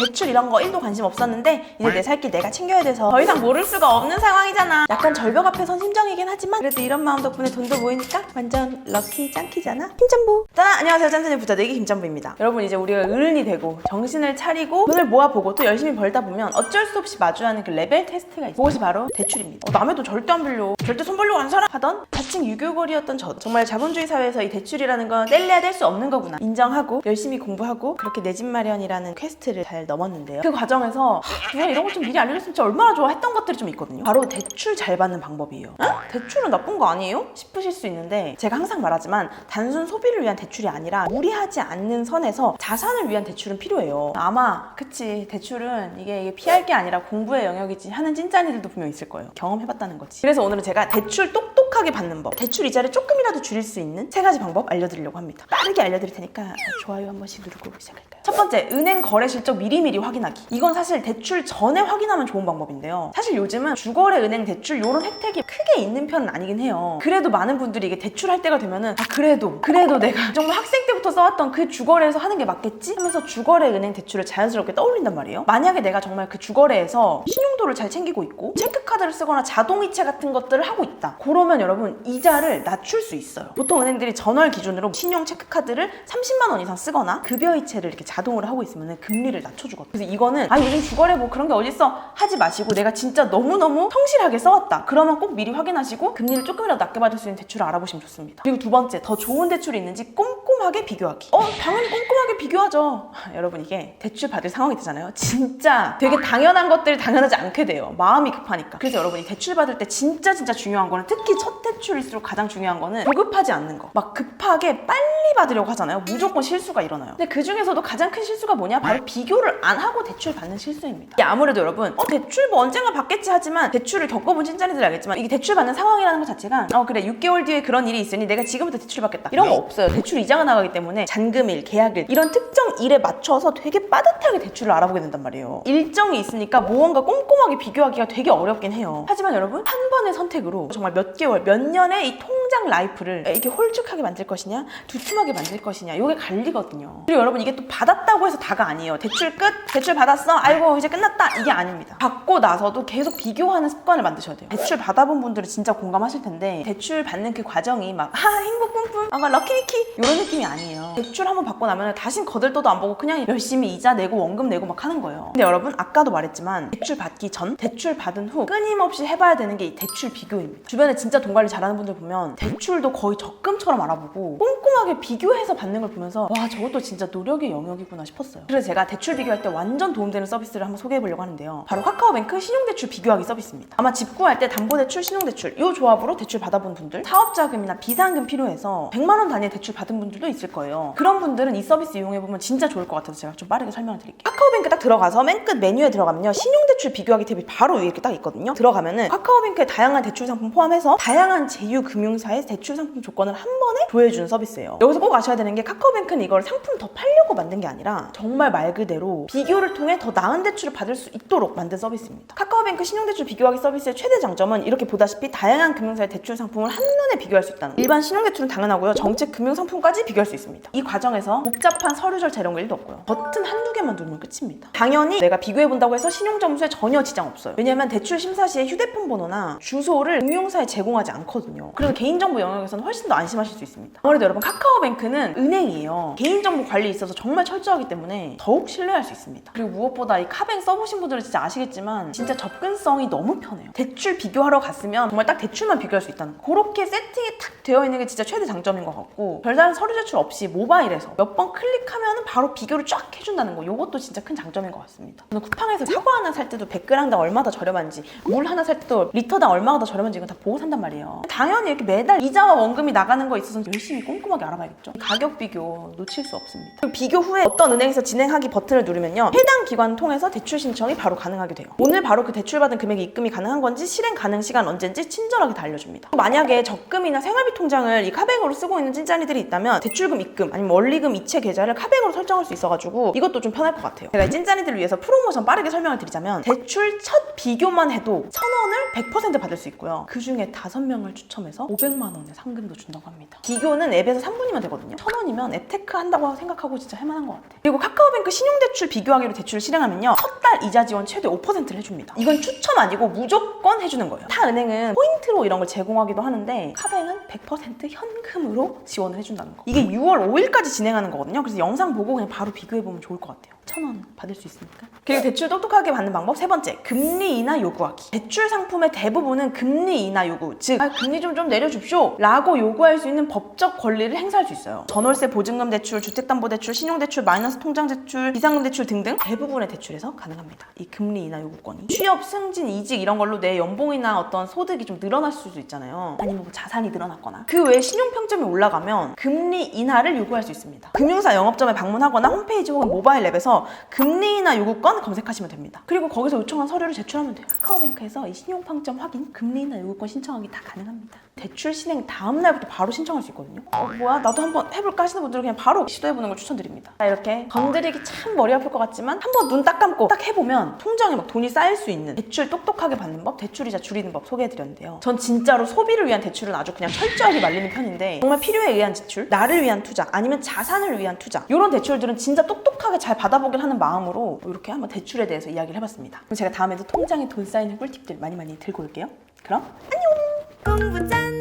대출 이런 거 1도 관심 없었는데 이제 내 살 길 내가 챙겨야 돼서 더 이상 모를 수가 없는 상황이잖아. 약간 절벽 앞에 선 심정이긴 하지만 그래도 이런 마음 덕분에 돈도 모이니까 완전 럭키 짱키잖아. 김짬부. 짠! 안녕하세요. 짠짠이 부자되기 김짬부입니다. 여러분 이제 우리가 어른이 되고 정신을 차리고 돈을 모아보고 또 열심히 벌다 보면 어쩔 수 없이 마주하는 그 레벨 테스트가 있어요. 그것이 바로 대출입니다. 남의 돈 절대 안 빌려. 절대 손 벌려고 안 살아. 하던 자칭 유교걸이었던 저 정말 자본주의 사회에서 이 대출이라는 건 뗄래야 뗄 수 없는 거구나 인정하고 열심히 공부하고 그렇게 내 집 마련이라는 퀘스트를 잘 넘었는데요. 그 과정에서 내가 이런 거 좀 미리 알려줬으면 진짜 얼마나 좋아 했던 것들이 좀 있거든요. 바로 대출 잘 받는 방법이에요. 대출은 나쁜 거 아니에요? 싶으실 수 있는데 제가 항상 말하지만 단순 소비를 위한 대출이 아니라 무리하지 않는 선에서 자산을 위한 대출은 필요해요. 아마 그치 대출은 이게 피할 게 아니라 공부의 영역이지 하는 찐짠이들도 분명 있을 거예요. 경험해봤다는 거지. 그래서 오늘은 제가 대출 똑똑하게 받는 법, 대출 이자를 조금이라도 줄일 수 있는 3가지 방법 알려드리려고 합니다. 빠르게 알려드릴 테니까 좋아요 한 번씩 누르고 시작할까요? 첫 번째, 은행 거래 실적 미리미리 확인하기. 이건 사실 대출 전에 확인하면 좋은 방법인데요. 사실 요즘은 주거래 은행 대출 이런 혜택이 크게 있는 편은 아니긴 해요. 그래도 많은 분들이 이게 대출할 때가 되면은 그래도 내가 정말 학생 때부터 써왔던 그 주거래에서 하는 게 맞겠지? 하면서 주거래 은행 대출을 자연스럽게 떠올린단 말이에요. 만약에 내가 정말 그 주거래에서 신용도를 잘 챙기고 있고 체크카드를 쓰거나 자동이체 같은 것들을 하고 있다. 그러면 여러분 이자를 낮출 수 있어요. 보통 은행들이 전월 기준으로 신용 체크카드를 30만 원 이상 쓰거나 급여이체를 이렇게 자동으로 하고 있으면 금리를 낮춰주거든요. 그래서 이거는 요즘 주거래 뭐 그런 게 어딨어 하지 마시고 내가 진짜 너무너무 성실하게 써왔다. 그러면 꼭 미리 확인하시고 금리를 조금이라도 낮게 받을 수 있는 대출을 알아보시면 좋습니다. 그리고 두 번째, 더 좋은 대출이 있는지 꼼꼼하게 비교하기. 당연히 꼼꼼하게 비교하죠. 여러분 이게 대출 받을 상황이 되잖아요. 진짜 되게 당연한 것들이 당연하지 않게 돼요. 마음이 급하니까. 그래서 여러분이 대출 받을 때 진짜 중요한 거는 특히 첫 대출일수록 가장 중요한 거는 조급하지 않는 거. 막 급하게 빨리 받으려고 하잖아요. 무조건 실수가 일어나요. 근데 그 중에서도 가장 큰 실수가 뭐냐? 바로 비교를 안 하고 대출 받는 실수입니다. 이게 아무래도 여러분 대출 뭐 언젠가 받겠지 하지만 대출을 겪어본 찐짠이들 알겠지만 이게 대출 받는 상황이라는 것 자체가 그래 6개월 뒤에 그런 일이 있으니 내가 지금부터 대출 받겠다 이런 거 없어요. 대출 이자가 나가기 때문에 잔금일, 계약일 이런 특정 일에 맞춰서 되게 빠듯하게 대출을 알아보게 된단 말이에요. 일정이 있으니까 무언가 꼼꼼하게 비교하기가 되게 어렵긴 해요. 하지만 여러분 한 번의 선택으로 정말 몇 개월, 몇 년의 이 통장 라이프를 이렇게 홀쭉하게 만들 것이냐 두툼하게 만들 것이냐 이게 갈리거든요. 그리고 여러분 이게 또 받았다고 해서 다가 아니에요. 대출 끝? 대출 받았어? 아이고 이제 끝났다? 이게 아닙니다. 받고 나서도 계속 비교하는 습관을 만드셔야 돼요. 대출 받아본 분들은 진짜 공감하실 텐데 대출 받는 그 과정이 막 행복 뿜뿜 럭키미키 이런 느낌이 아니에요. 대출 한번 받고 나면 다신 거들떠도 안 보고 그냥 열심히 이자 내고 원금 내고 막 하는 거예요. 근데 여러분 아까도 말했지만 대출 받기 전, 대출 받은 후 끊임없이 해봐야 되는 게 이 대출 비교입니다. 주변에 진짜 돈 관리 잘하는 분들 보면 대출도 거의 적금처럼 알아보고 꼼꼼하게 비교해서 받는 걸 보면서 와 저것도 진짜 노력의 영역이구나 싶었어요. 그래서 제가 대출 비교할 때 완전 도움되는 서비스를 한번 소개해보려고 하는데요. 바로 카카오뱅크 신용대출 비교하기 서비스입니다. 아마 집 구할 때 담보대출, 신용대출 이 조합으로 대출 받아본 분들, 사업자금이나 비상금 필요해서 100만 원 단위의 대출 받은 분들도 있을 거예요. 그런 분들은 이 서비스 이용해보면 진짜 좋을 것 같아서 제가 좀 빠르게 설명을 드릴게요. 카카오뱅크 딱 들어가서 맨 끝 메뉴에 들어가면요. 신용대출 비교하기 탭이 바로 위에 이렇게 딱 있거든요. 들어가면은 카카오뱅크의 다양한 대출 상품 포함해서 다양한 제휴금융사의 대출 상품 조건을 한 번에 조회해주는 서비스예요. 여기서 꼭 아셔야 되는 게 카카오뱅크는 이걸 상품 더 팔려고 만든 게 아니라 정말 말 그대로 비교를 통해 더 나은 대출을 받을 수 있도록 만든 서비스입니다. 카카오뱅크 신용대출 비교하기 서비스의 최대 장점은 이렇게 보다시피 다양한 금융사의 대출 상품을 한눈에 비교할 수 있다는 거. 일반 신용대출은 당연하고요. 정책 금융상품까지 비교할 수 있습니다. 이 과정에서 복잡한 서류 절차 이런 거 일도 없고요. 버튼 한두 개만 누르면 끝입니다. 당연히 내가 비교해본다고 해서 신용점수에 전혀 지장 없어요. 왜냐면 대출 심사 시에 휴대폰 번호나 주소를 금융사에 제공하지 않거든요. 그래서 개인정보 영역에서는 훨씬 더 안심하실 수 있습니다. 아무래도 여러분 카카오뱅크는 은행이에요. 개인정보 관리에 있어서 정말 철저하기 때문에 더욱 신뢰할 수 있습니다. 그리고 무엇보다 이 카뱅 써보신 분들은 진짜 아시겠지만 진짜 접근성이 너무 편해요. 대출 비교하러 갔으면 정말 딱 대출만 비교할 수 있다는 거. 그렇게 세팅이 탁 되어 있는 게 진짜 최대 장점인 것 같고 별다른 서류 제출 없이 모바일에서 몇 번 클릭하면 바로 비교를 쫙 해준다는 거. 이것도 진짜 큰 장점인 것 같습니다. 저는 쿠팡에서 사과 하나 살 때도 100g당 얼마 더 저렴한지 물 하나 살 때도 리터당 얼마가 더 저렴한지 이건 다 보고 산단 말이에요. 당연히 이렇게 매달 이자와 원금이 나가는 거에 있어서 열심히 꼼꼼하게 알아봐야겠죠. 가격 비교 놓칠 수 없습니다. 그리고 비교 후에 어떤 은행에서 진행하기 버튼을 누르면요. 해당 기관 통해서 대출 신청이 바로 가능하게 돼요. 오늘 바로 그 대출받은 금액이 입금이 가능한 건지 실행 가능 시간 언제인지 친절하게 다 알려줍니다. 만약에 적금이나 생활비 통장을 이 카뱅으로 쓰고 있는 찐짠이들이 있다면 대출금 입금 아니면 원리금 이체 계좌를 카뱅으로 설정할 수 있어가지고 이것도 좀 편할 것 같아요. 제가 이 찐짠이들을 위해서 프로모션 빠르게 설명을 드리자면 대출 첫 비교만 해도 1,000원을 100% 받을 수 있고요. 그 중에 5명 5명을 추첨해서 500만 원의 상금도 준다고 합니다. 비교는 앱에서 3분이면 되거든요. 1,000원이면 앱테크 한다고 생각하고 진짜 할만한 것 같아요. 그리고 카카오뱅크 신용대출 비교하기로 대출을 실행하면요, 첫 달 이자 지원 최대 5%를 해줍니다. 이건 추첨 아니고 무조건 해주는 거예요. 타 은행은 포인트로 이런 걸 제공하기도 하는데 카뱅은 100% 현금으로 지원을 해준다는 거. 이게 6월 5일까지 진행하는 거거든요. 그래서 영상 보고 그냥 바로 비교해보면 좋을 것 같아요. 1,000원 받을 수 있으니까. 그리고 대출 똑똑하게 받는 방법 세 번째, 금리 인하 요구하기. 대출 상품의 대부분은 금리 인하 요구, 즉 금리 좀 내려줍쇼 라고 요구할 수 있는 법적 권리를 행사할 수 있어요. 전월세 보증금 대출, 주택담보대출, 신용대출, 마이너스 통장대출, 비상금 대출 등등 대부분의 대출에서 가능합니다. 이 금리 인하 요구권이. 취업, 승진, 이직 이런 걸로 내 연봉이나 어떤 소득이 좀 늘어날 수도 있잖아요. 아니면 뭐 자산이 늘어났거나. 그 외에 신용평점이 올라가면 금리 인하를 요구할 수 있습니다. 금융사 영업점에 방문하거나 홈페이지 혹은 모바일 앱에서 금리 인하 요구권 검색하시면 됩니다. 그리고 거기서 요청한 서류를 제출하면 돼요. 카카오뱅크에서 이 신용평점 확인, 금리 인하 요구권 신청하기 다 가능합니다. 대출 실행 다음 날부터 바로 신청할 수 있거든요. 뭐야? 나도 한번 해볼까 하시는 분들은 그냥 바로 시도해보는 걸 추천드립니다. 이렇게 건드리기 참 머리 아플 것 같지만 한번 눈 딱 감고 딱 해보면 통장에 막 돈이 쌓일 수 있는 대출 똑똑하게 받는 법, 대출이자 줄이는 법 소개해드렸는데요. 전 진짜로 소비를 위한 대출은 아주 그냥 철저하게 말리는 편인데, 정말 필요에 의한 지출, 나를 위한 투자, 아니면 자산을 위한 투자, 이런 대출들은 진짜 똑똑하게 잘 받아보긴 하는 마음으로 이렇게 한번 대출에 대해서 이야기를 해봤습니다. 그럼 제가 다음에도 통장에 돈 쌓이는 꿀팁들 많이 들고 올게요. 그럼 안녕! 공부 짠!